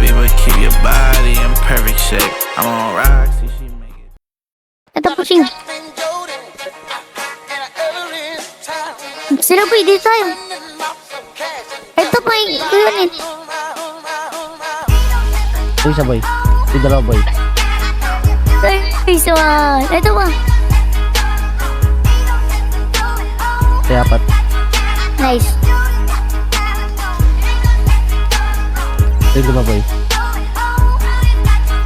happy, but keep your body in perfect shape. I'm on rocks, see she make it. Ito po siya. Sila po, dito tayo. Ito po yun eh. Uy, isa boy. Uy, dalawa boy. Ay, so, ito pa. Kaya apat. Nice. Uy, lima boy.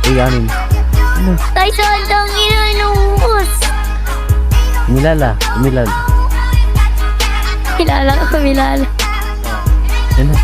Uy, anin. Ay, so, ang inanubos. Umilala. Kilala ko, kilala. Yan na.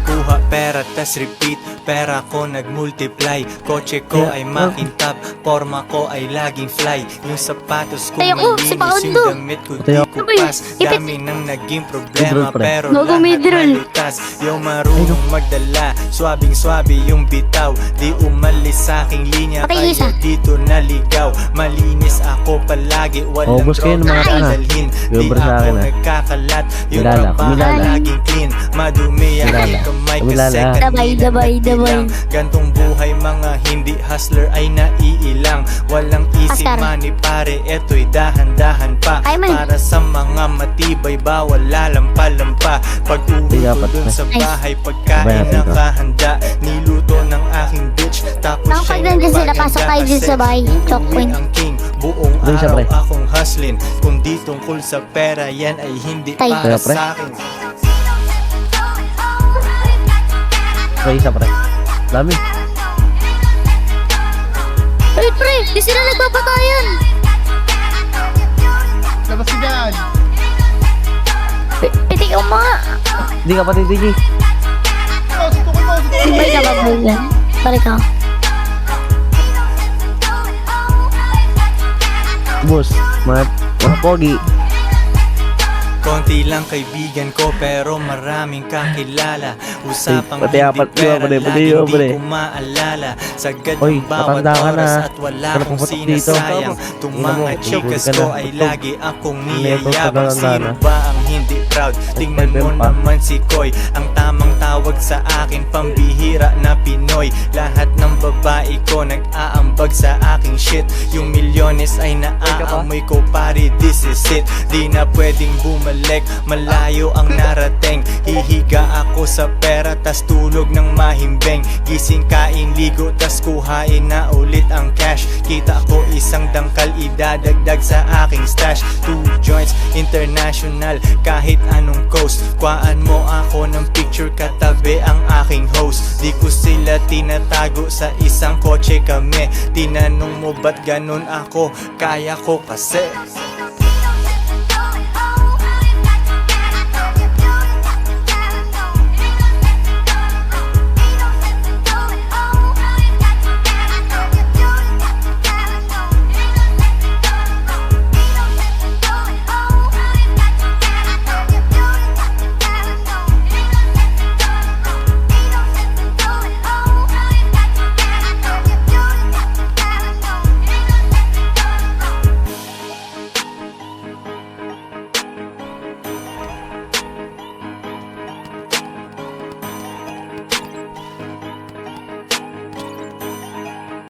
Kuha pera tas repeat, pera ko nagmultiply. Kotse ko ay makintab, forma ko ay laging fly. Yung sapatos ko Tayo ko, si malinis, Paundo. yung damit ko di Tayo. ko pas. Dami nang naging problema Midroll, pre. pero Gogo, lahat midroll. nalutas. Yung marunong magdala, swabing-swabe yung bitaw. Di umalis sa aking linya Patay isa. kaya dito naligaw. Malinis ako palagi, walang Ubus kayo ng mga droga kana. dalhin. Di Yung sa ako akin, ah. nagkakalat, yung Milala, trabaho kumilala. laging clean. Madumi ang Milala. kamay Kumilala. kasi Dabay. Gantong buhay mga hindi hustler ay naiilang. Walang easy Pastor. money pare, eto'y dahan-dahan pa. Ay, man. Para sa mga matibay bawal lalampa-lampa. Pag uwi Tiga, ko apat, dun pre. sa Nice. bahay, pagkain Sabay natin to. nakahanda. Niluto ng aking bitch, tapos Nang pag nandiyan sila, pasok tayo dun sa bahay. Choke point. ang king, buong Doon siya, araw pre. akong hustling. Kung di tungkol sa pera, yan ay hindi Tay. para Kaya, pre. sa akin. Uy, isa pre. Dami. Wait, pre, di sila nagpapatayan. Labas ka dyan! Pitik mo nga. Hindi ka pati Tiji. Sutukin mo! Balik ka, balik ka. Boss. Mga pogi. Konti lang kaibigan ko pero maraming kakilala. Usapang Pati apat hindi pera, yun, pre. Pati laging yun, pre. di ko maalala. Sagad Oy, ang bawat matanda ka na. oras at wala Kaya akong puputok dito. sinasayang. Tung Tingnan mo, mga chikas ka ko na. ay Putok. lagi akong Neto, niyayabang. tagal Sino na. ba ang hindi proud? Tingnan mo pa. naman si Koy. Ang tamang tawag sa akin, pambihira na Pinoy. Lahat ng babae ko nag-aambag sa aking shit. Yung milyones ay naaamoy ko, pare, this is it. Di na pwedeng bumalik, malayo ang narating. Hihiga ako sa pera, tas tulog ng mahimbeng. Gising, kain, ligo, tas kuhain na ulit ang cash. Kita ko isang dangkal, idadagdag sa aking stash. 2 joints, international, kahit anong coast. Kuhaan mo ako ng picture, katabi ang aking host. Di ko sila tinatago, sa isang kotse kami. Tinanong mo ba't ganun ako, kaya ko kasi